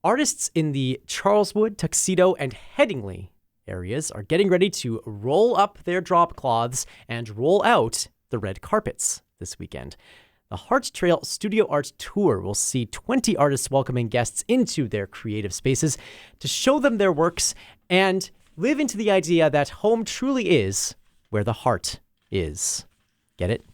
artists in the Charleswood, Tuxedo, and Headingley areas are getting ready to roll up their drop cloths and roll out the red carpets this weekend. The Harte Trail Studio Art Tour will see 20 artists welcoming guests into their creative spaces to show them their works and live into the idea that home truly is where the heart is. Get it?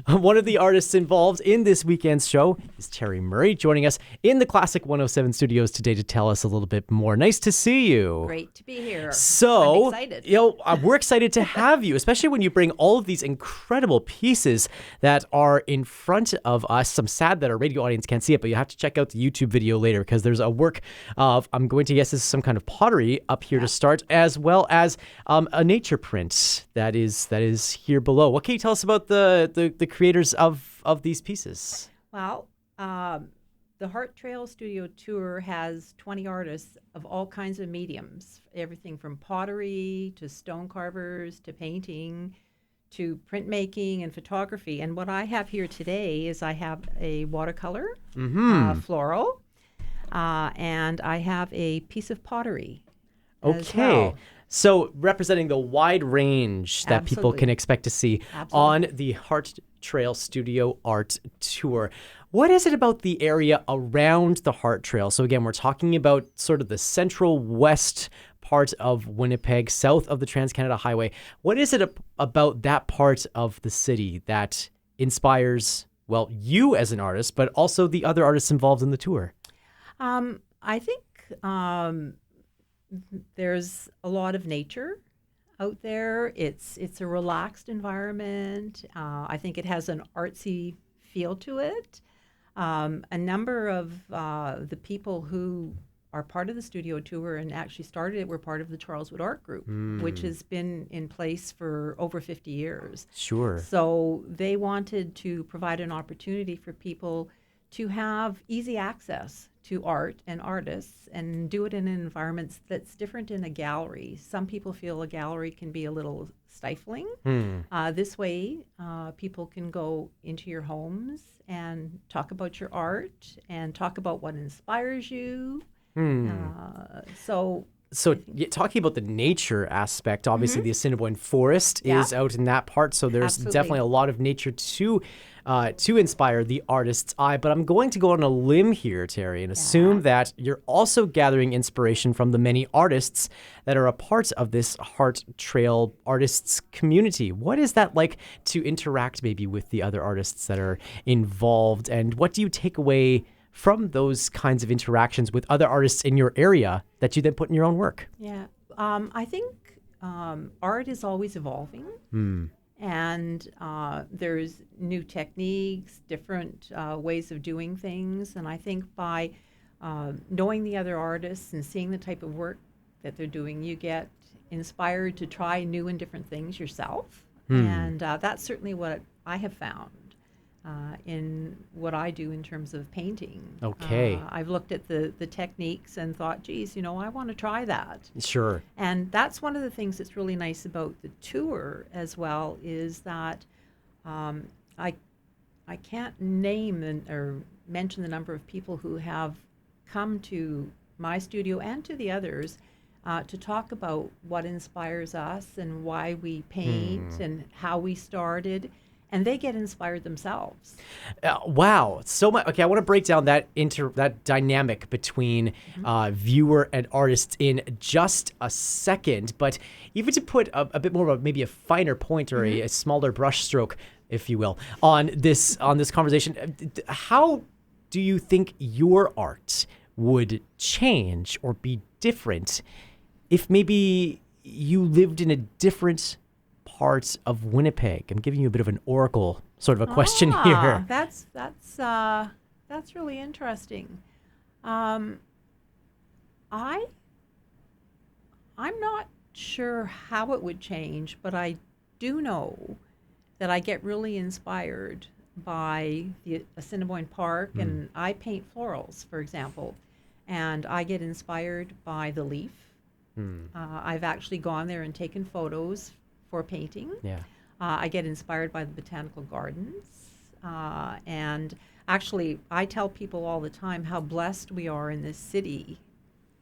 One of the artists involved in this weekend's show is Terry Murray, joining us in the Classic 107 studios today to tell us a little bit more. Nice to see you. Great to be here. So, I'm excited. We're excited to have you, especially when you bring all of these incredible pieces that are in front of us. I'm sad that our radio audience can't see it, but you have to check out the YouTube video later because there's a work of, I'm going to guess this is some kind of pottery up here to start, as well as a nature print that is here below. What can you tell us about the creators of these pieces? Well, the Harte Trail Studio Tour has 20 artists of all kinds of mediums, everything from pottery to stone carvers to painting to printmaking and photography. And what I have here today is I have a watercolor, floral, and I have a piece of pottery. Okay. So representing the wide range that people can expect to see on the Harte Trail Studio Art Tour. What is it about the area around the Harte Trail? So again, we're talking about sort of the central west part of Winnipeg, south of the Trans-Canada Highway. What is it about that part of the city that inspires, well, you as an artist, but also the other artists involved in the tour? I think there's a lot of nature out there. It's a relaxed environment. I think it has an artsy feel to it. A number of the people who are part of the studio tour and actually started it were part of the Charleswood art group, which has been in place for over 50 years. Sure. So they wanted to provide an opportunity for people to have easy access to art and artists and do it in an environment that's different in a gallery. Some people feel a gallery can be a little stifling. This way, people can go into your homes and talk about your art and talk about what inspires you. So talking about the nature aspect, obviously the Assiniboine Forest is out in that part, so there's definitely a lot of nature to inspire the artist's eye. But I'm going to go on a limb here, Terry, and assume that you're also gathering inspiration from the many artists that are a part of this Harte Trail artists community. What is that like to interact maybe with the other artists that are involved, and what do you take away from those kinds of interactions with other artists in your area that you then put in your own work? Yeah, I think art is always evolving, and there's new techniques, different ways of doing things, and I think by knowing the other artists and seeing the type of work that they're doing, you get inspired to try new and different things yourself, and that's certainly what I have found. In what I do in terms of painting. Okay. I've looked at the techniques and thought, geez, I want to try that. Sure. And that's one of the things that's really nice about the tour as well, is that I can't name or mention the number of people who have come to my studio and to the others to talk about what inspires us and why we paint and how we started. And they get inspired themselves. Wow, so much. Okay, I want to break down that dynamic between viewer and artist in just a second. But even to put a bit more of maybe a finer point or a smaller brush stroke, if you will, on this conversation, how do you think your art would change or be different if maybe you lived in a different part of Winnipeg? I'm giving you a bit of an oracle sort of a question here. That's really interesting. I'm not sure how it would change, but I do know that I get really inspired by the Assiniboine Park, and I paint florals, for example, and I get inspired by the leaf. I've actually gone there and taken photos for painting. Yeah. I get inspired by the botanical gardens. And actually, I tell people all the time how blessed we are in this city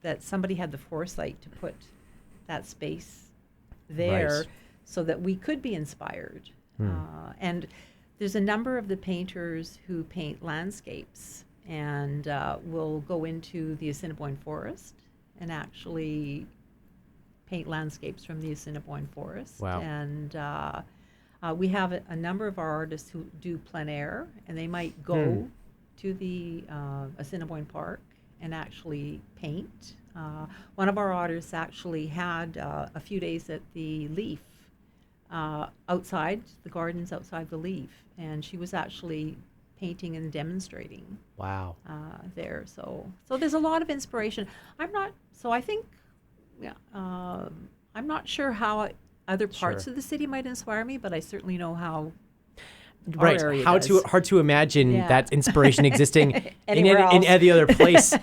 that somebody had the foresight to put that space there Right. so that we could be inspired. And there's a number of the painters who paint landscapes and will go into the Assiniboine Forest and actually paint landscapes from the Assiniboine Forest. Wow. And we have a number of our artists who do plein air, and they might go to the Assiniboine Park and actually paint. One of our artists actually had a few days at the Leaf, outside, the gardens outside the Leaf, and she was actually painting and demonstrating Wow. there. So there's a lot of inspiration. I think, yeah, I'm not sure how other parts Sure. of the city might inspire me, but I certainly know how Right. our area Hard does. to imagine Yeah. that inspiration existing in Anywhere any else. other place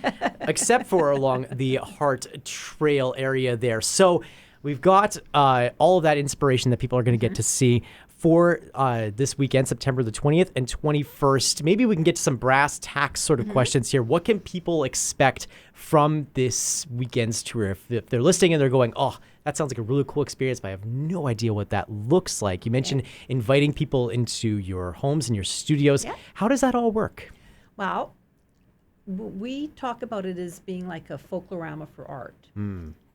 except for along the Harte Trail area there. So we've got all of that inspiration that people are going to get to see for this weekend, September the 20th and 21st. Maybe we can get to some brass tacks sort of questions here. What can people expect from this weekend's tour? If they're listening and they're going, oh, that sounds like a really cool experience, but I have no idea what that looks like. You mentioned inviting people into your homes and your studios. Yeah. How does that all work? Well, we talk about it as being like a folklorama for art.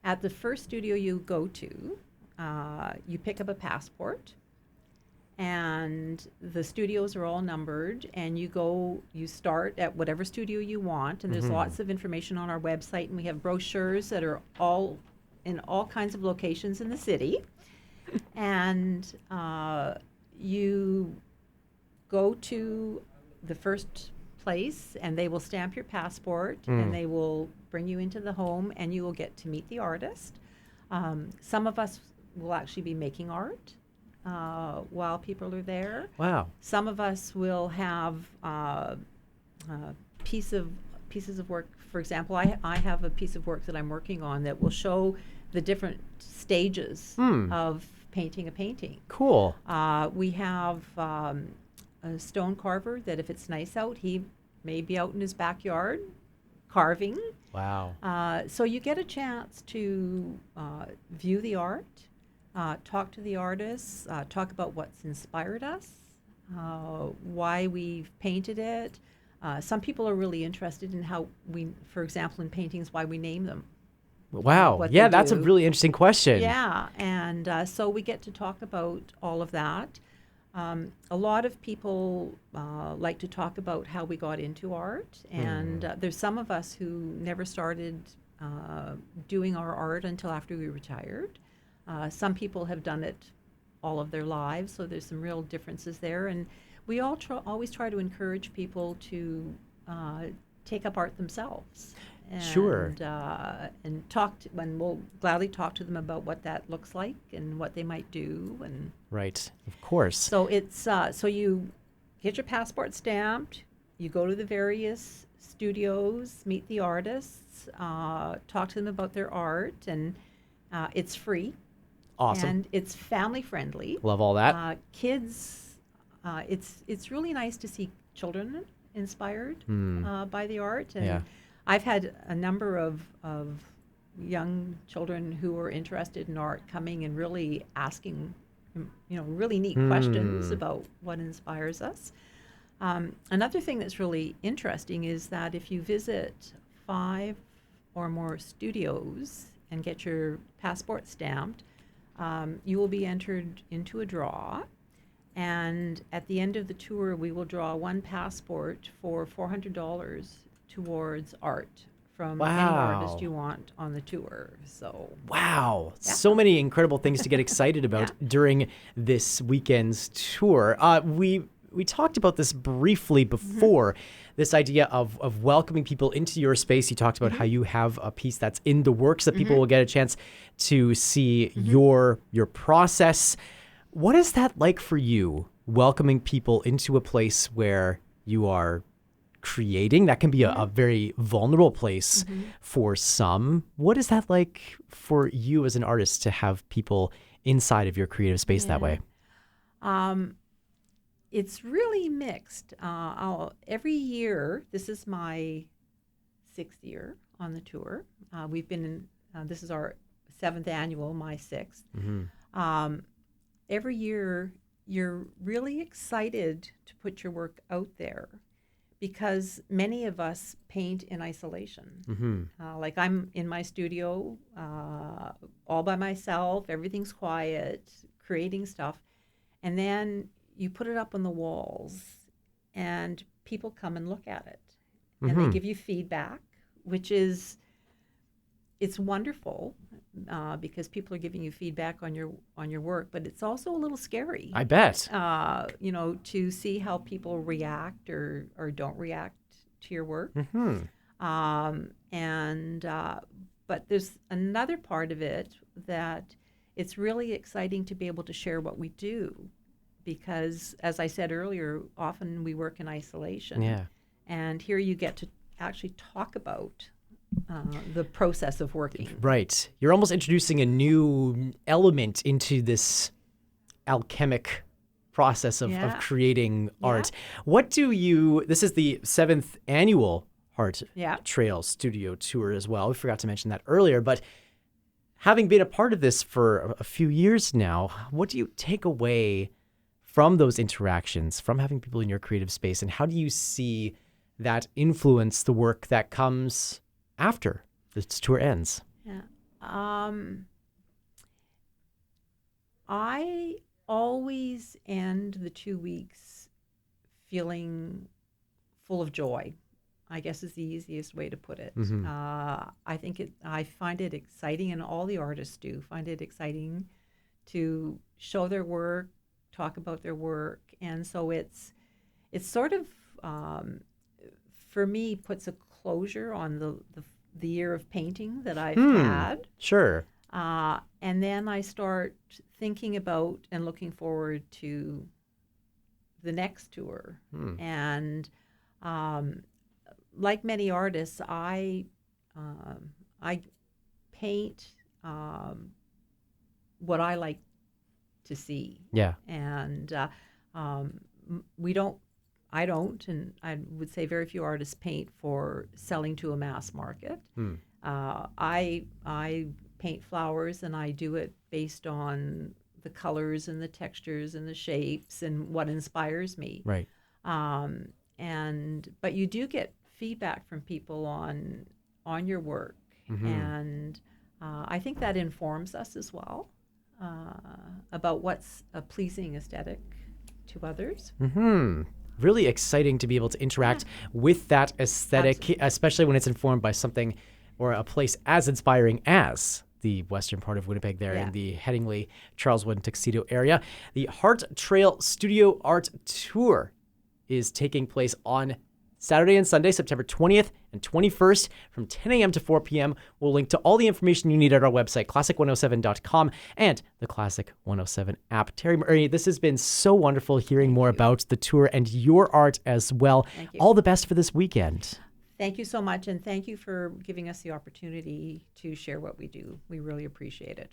At the first studio you go to, you pick up a passport, and the studios are all numbered, and you start at whatever studio you want, and there's lots of information on our website, and we have brochures that are all in all kinds of locations in the city. And you go to the first place, and they will stamp your passport, and they will bring you into the home, and you will get to meet the artist. Some of us will actually be making art while people are there. Wow. Some of us will have pieces of work. For example, I have a piece of work that I'm working on that will show the different stages of painting a painting. Cool. We have a stone carver that if it's nice out, he may be out in his backyard carving. Wow. So you get a chance to view the art, talk to the artists, talk about what's inspired us, why we've painted it. Some people are really interested in how we, for example, in paintings, why we name them. Wow. what Yeah, they that's a do. really interesting question. Yeah, and so we get to talk about all of that. A lot of people like to talk about how we got into art, and there's some of us who never started doing our art until after we retired. Some people have done it all of their lives, so there's some real differences there. And we all always try to encourage people to take up art themselves. And, Sure. And when we'll gladly talk to them about what that looks like and what they might do. And Right. Of course. so it's so you get your passport stamped, you go to the various studios, meet the artists, talk to them about their art, and it's free. Awesome. And it's family friendly. Love all that. Kids, it's really nice to see children inspired by the art. And Yeah. I've had a number of young children who are interested in art coming and really asking, really neat questions about what inspires us. Another thing that's really interesting is that if you visit 5 or more studios and get your passport stamped, you will be entered into a draw. And at the end of the tour, we will draw one passport for $400 towards art from any artist Wow. you want on the tour. So Wow. Yeah. So many incredible things to get excited about during this weekend's tour. We talked about this briefly before, this idea of welcoming people into your space. You talked about how you have a piece that's in the works that people will get a chance to see your process. What is that like for you, welcoming people into a place where you are creating? That can be a very vulnerable place for some. What is that like for you as an artist to have people inside of your creative space that way? It's really mixed. Every year, this is my 6th year on the tour. We've been in, this is our 7th annual, my 6th. Every year, you're really excited to put your work out there because many of us paint in isolation. Like I'm in my studio all by myself, everything's quiet, creating stuff. And then you put it up on the walls and people come and look at it. And they give you feedback, which is, it's wonderful because people are giving you feedback on your work, but it's also a little scary. I bet. To see how people react or don't react to your work. But there's another part of it that it's really exciting to be able to share what we do because, as I said earlier, often we work in isolation. Yeah. And here you get to actually talk about the process of working. Right. You're almost introducing a new element into this alchemic process of creating art. This is the 7th annual Harte Trail studio tour as well. We forgot to mention that earlier, but having been a part of this for a few years now, what do you take away from those interactions, from having people in your creative space, and how do you see that influence the work that comes after this tour ends? Yeah. I always end the 2 weeks feeling full of joy, I guess is the easiest way to put it. I find it exciting, and all the artists do find it exciting to show their work, talk about their work. And so it's sort of, for me, puts a closure on the year of painting that I've had. Sure. And then I start thinking about and looking forward to the next tour. And like many artists, I paint what I like to see. Yeah. And I don't, and I would say very few artists paint for selling to a mass market. I paint flowers, and I do it based on the colors and the textures and the shapes and what inspires me. Right. But you do get feedback from people on your work, and I think that informs us as well about what's a pleasing aesthetic to others. Really exciting to be able to interact with that aesthetic, especially when it's informed by something or a place as inspiring as the western part of Winnipeg there in the Headingley, Charleswood, and Tuxedo area. The Harte Trail Studio Art Tour is taking place on Saturday and Sunday, September 20th and 21st from 10 a.m. to 4 p.m. We'll link to all the information you need at our website, classic107.com, and the Classic 107 app. Terry Murray, this has been so wonderful hearing more about the tour and your art as well. Thank you. All the best for this weekend. Thank you so much, and thank you for giving us the opportunity to share what we do. We really appreciate it.